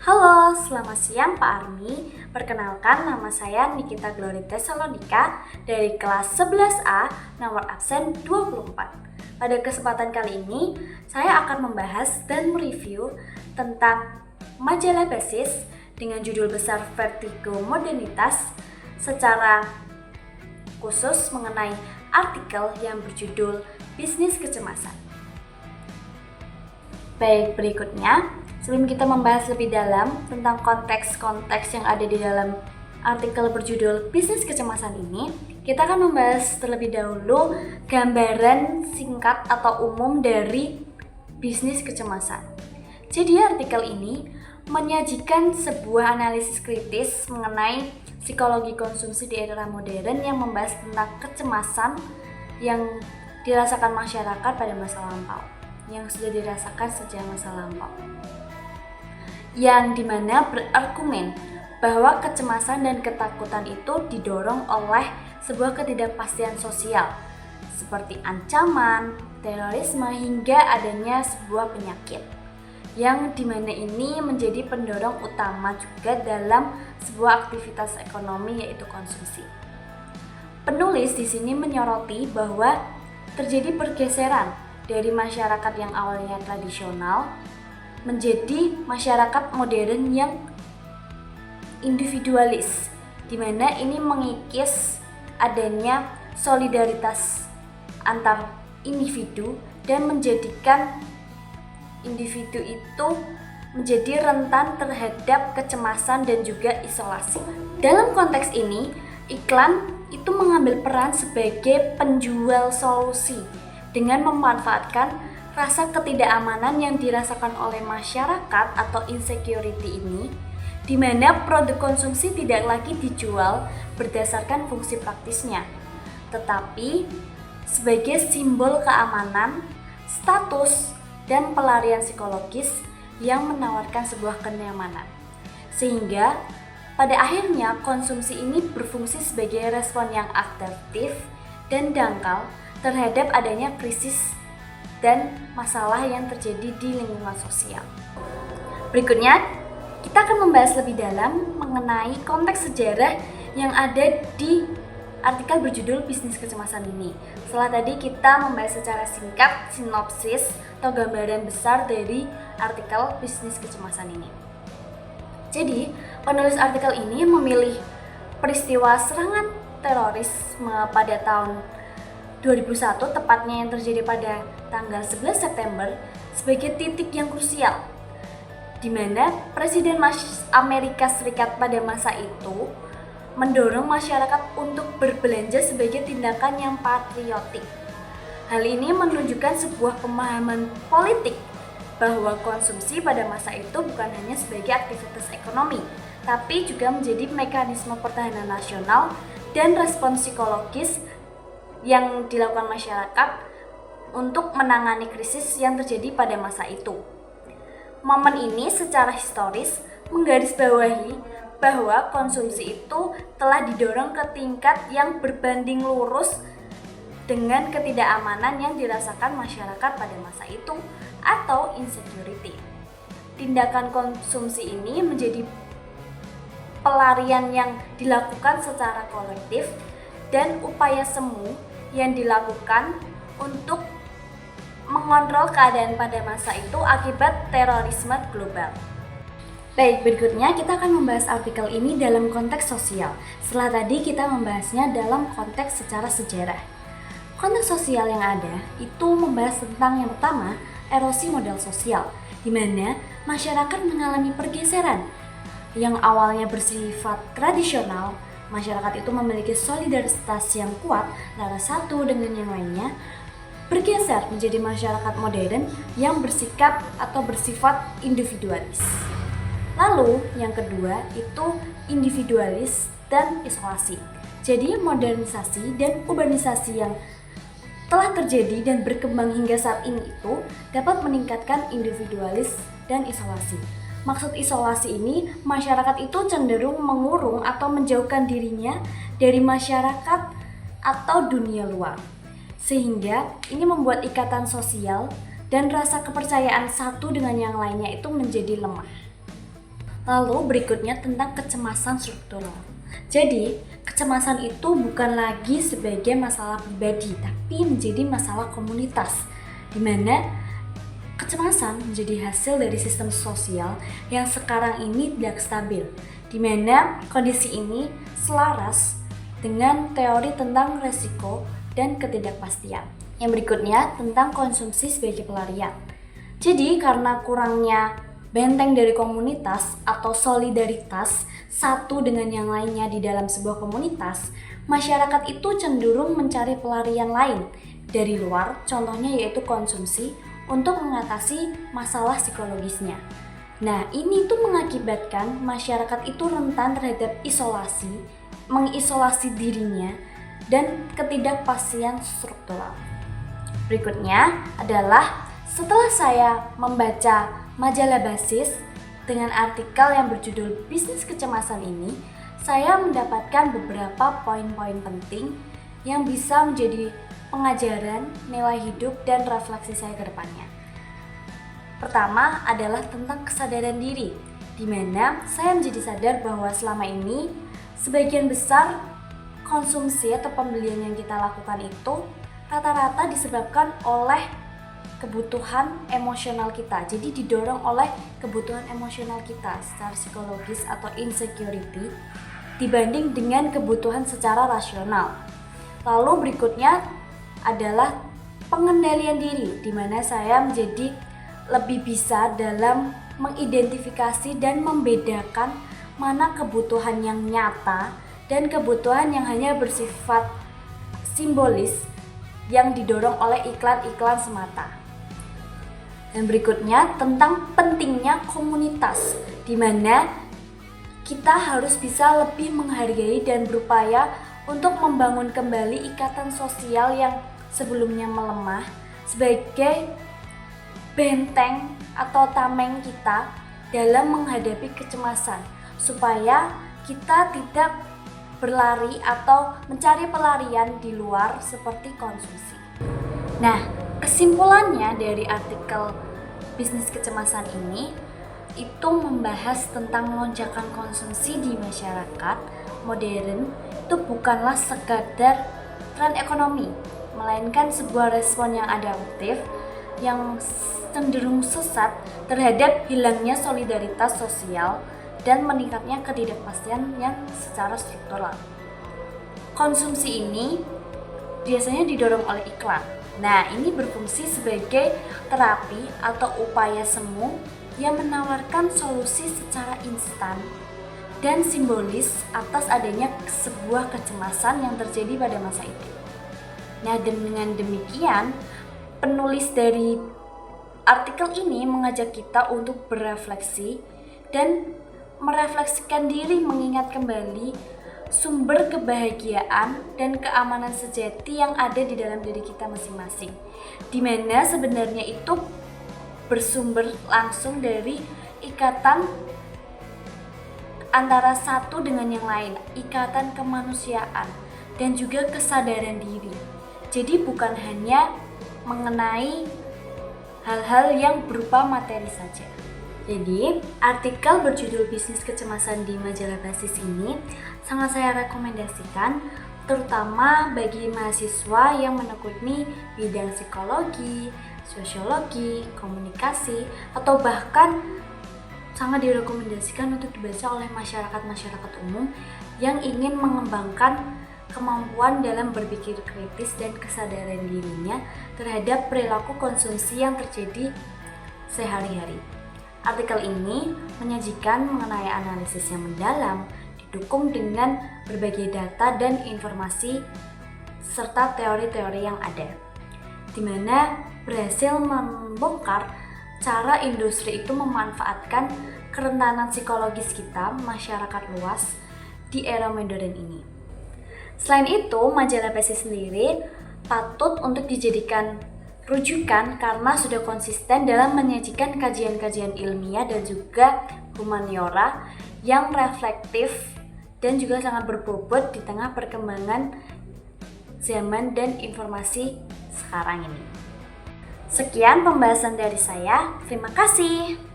Halo, selamat siang Pak Armi. Perkenalkan, nama saya Nikita Glorita Salonika dari kelas 11A, nomor absen 24. Pada kesempatan kali ini, saya akan membahas dan mereview tentang majalah basis dengan judul besar Vertigo Modernitas secara khusus mengenai artikel yang berjudul Bisnis Kecemasan. Baik, berikutnya, sebelum kita membahas lebih dalam tentang konteks-konteks yang ada di dalam artikel berjudul Bisnis Kecemasan ini, kita akan membahas terlebih dahulu gambaran singkat atau umum dari bisnis kecemasan. Jadi artikel ini menyajikan sebuah analisis kritis mengenai psikologi konsumsi di era modern yang membahas tentang kecemasan yang dirasakan masyarakat pada masa lampau, yang sudah dirasakan sejak masa lampau, yang dimana berargumen bahwa kecemasan dan ketakutan itu didorong oleh sebuah ketidakpastian sosial seperti ancaman, terorisme, hingga adanya sebuah penyakit, yang dimana ini menjadi pendorong utama juga dalam sebuah aktivitas ekonomi, yaitu konsumsi. Penulis di sini menyoroti bahwa terjadi pergeseran dari masyarakat yang awalnya tradisional menjadi masyarakat modern yang individualis, di mana ini mengikis adanya solidaritas antar individu dan menjadikan individu itu menjadi rentan terhadap kecemasan dan juga isolasi. Dalam konteks ini, iklan itu mengambil peran sebagai penjual solusi dengan memanfaatkan rasa ketidakamanan yang dirasakan oleh masyarakat atau insecurity ini, di mana produk konsumsi tidak lagi dijual berdasarkan fungsi praktisnya, tetapi sebagai simbol keamanan, status, dan pelarian psikologis yang menawarkan sebuah kenyamanan. Sehingga pada akhirnya konsumsi ini berfungsi sebagai respon yang adaptif dan dangkal terhadap adanya krisis dan masalah yang terjadi di lingkungan sosial. Berikutnya, kita akan membahas lebih dalam mengenai konteks sejarah yang ada di artikel berjudul Bisnis Kecemasan ini. Setelah tadi kita membahas secara singkat sinopsis atau gambaran besar dari artikel Bisnis Kecemasan ini. Jadi, penulis artikel ini memilih peristiwa serangan terorisme pada tahun 2001, tepatnya yang terjadi pada tanggal 11 September, sebagai titik yang krusial, di mana Presiden Amerika Serikat pada masa itu mendorong masyarakat untuk berbelanja sebagai tindakan yang patriotik. Hal ini menunjukkan sebuah pemahaman politik bahwa konsumsi pada masa itu bukan hanya sebagai aktivitas ekonomi, tapi juga menjadi mekanisme pertahanan nasional dan respon psikologis yang dilakukan masyarakat untuk menangani krisis yang terjadi pada masa itu. Momen ini secara historis menggarisbawahi bahwa konsumsi itu telah didorong ke tingkat yang berbanding lurus dengan ketidakamanan yang dirasakan masyarakat pada masa itu atau insecurity. Tindakan konsumsi ini menjadi pelarian yang dilakukan secara kolektif dan upaya semu yang dilakukan untuk mengontrol keadaan pada masa itu akibat terorisme global. Baik, berikutnya kita akan membahas artikel ini dalam konteks sosial. Setelah tadi kita membahasnya dalam konteks secara sejarah. Konteks sosial yang ada itu membahas tentang yang pertama, erosi model sosial, di mana masyarakat mengalami pergeseran yang awalnya bersifat tradisional. Masyarakat itu memiliki solidaritas yang kuat antara satu dengan yang lainnya, bergeser menjadi masyarakat modern yang bersikap atau bersifat individualis. Lalu yang kedua itu individualis dan isolasi. Jadi modernisasi dan urbanisasi yang telah terjadi dan berkembang hingga saat ini itu dapat meningkatkan individualis dan isolasi. Maksud isolasi ini, masyarakat itu cenderung mengurung atau menjauhkan dirinya dari masyarakat atau dunia luar. Sehingga ini membuat ikatan sosial dan rasa kepercayaan satu dengan yang lainnya itu menjadi lemah. Lalu berikutnya tentang kecemasan struktural. Jadi, kecemasan itu bukan lagi sebagai masalah pribadi, tapi menjadi masalah komunitas, di mana kecemasan menjadi hasil dari sistem sosial yang sekarang ini tidak stabil, di mana kondisi ini selaras dengan teori tentang resiko dan ketidakpastian. Yang berikutnya tentang konsumsi sebagai pelarian. Jadi karena kurangnya benteng dari komunitas atau solidaritas satu dengan yang lainnya di dalam sebuah komunitas, masyarakat itu cenderung mencari pelarian lain dari luar, contohnya yaitu konsumsi untuk mengatasi masalah psikologisnya. Nah, ini tuh mengakibatkan masyarakat itu rentan terhadap isolasi, mengisolasi dirinya, dan ketidakpastian struktural. Berikutnya adalah setelah saya membaca majalah Basis dengan artikel yang berjudul Bisnis Kecemasan ini, saya mendapatkan beberapa poin-poin penting yang bisa menjadi pengajaran, nilai hidup, dan refleksi saya ke depannya. Pertama adalah tentang kesadaran diri, di mana saya menjadi sadar bahwa selama ini sebagian besar konsumsi atau pembelian yang kita lakukan itu rata-rata disebabkan oleh kebutuhan emosional kita. Jadi didorong oleh kebutuhan emosional kita secara psikologis atau insecurity dibanding dengan kebutuhan secara rasional. Lalu berikutnya adalah pengendalian diri, di mana saya menjadi lebih bisa dalam mengidentifikasi dan membedakan mana kebutuhan yang nyata dan kebutuhan yang hanya bersifat simbolis yang didorong oleh iklan-iklan semata. Dan berikutnya tentang pentingnya komunitas, di mana kita harus bisa lebih menghargai dan berupaya untuk membangun kembali ikatan sosial yang sebelumnya melemah sebagai benteng atau tameng kita dalam menghadapi kecemasan, supaya kita tidak berlari atau mencari pelarian di luar seperti konsumsi. Nah, kesimpulannya dari artikel Bisnis Kecemasan ini itu membahas tentang lonjakan konsumsi di masyarakat modern itu bukanlah sekadar tren ekonomi, melainkan sebuah respon yang adaptif yang cenderung sesat terhadap hilangnya solidaritas sosial dan meningkatnya ketidakpastian yang secara struktural. Konsumsi ini biasanya didorong oleh iklan. Nah, ini berfungsi sebagai terapi atau upaya semu yang menawarkan solusi secara instan dan simbolis atas adanya sebuah kecemasan yang terjadi pada masa itu. Nah, dengan demikian, penulis dari artikel ini mengajak kita untuk berefleksi dan merefleksikan diri, mengingat kembali sumber kebahagiaan dan keamanan sejati yang ada di dalam diri kita masing-masing, di mana sebenarnya itu bersumber langsung dari ikatan antara satu dengan yang lain, ikatan kemanusiaan dan juga kesadaran diri. Jadi bukan hanya mengenai hal-hal yang berupa materi saja. Jadi, artikel berjudul Bisnis Kecemasan di majalah Basis ini sangat saya rekomendasikan, terutama bagi mahasiswa yang menekuni bidang psikologi, sosiologi, komunikasi, atau bahkan sangat direkomendasikan untuk dibaca oleh masyarakat umum yang ingin mengembangkan kemampuan dalam berpikir kritis dan kesadaran dirinya terhadap perilaku konsumsi yang terjadi sehari-hari. Artikel ini menyajikan mengenai analisis yang mendalam, didukung dengan berbagai data dan informasi serta teori-teori yang ada, di mana berhasil membongkar cara industri itu memanfaatkan kerentanan psikologis kita, masyarakat luas, di era modern ini. Selain itu, majalah Basis sendiri patut untuk dijadikan rujukan karena sudah konsisten dalam menyajikan kajian-kajian ilmiah dan juga humaniora yang reflektif dan juga sangat berbobot di tengah perkembangan zaman dan informasi sekarang ini. Sekian pembahasan dari saya, terima kasih.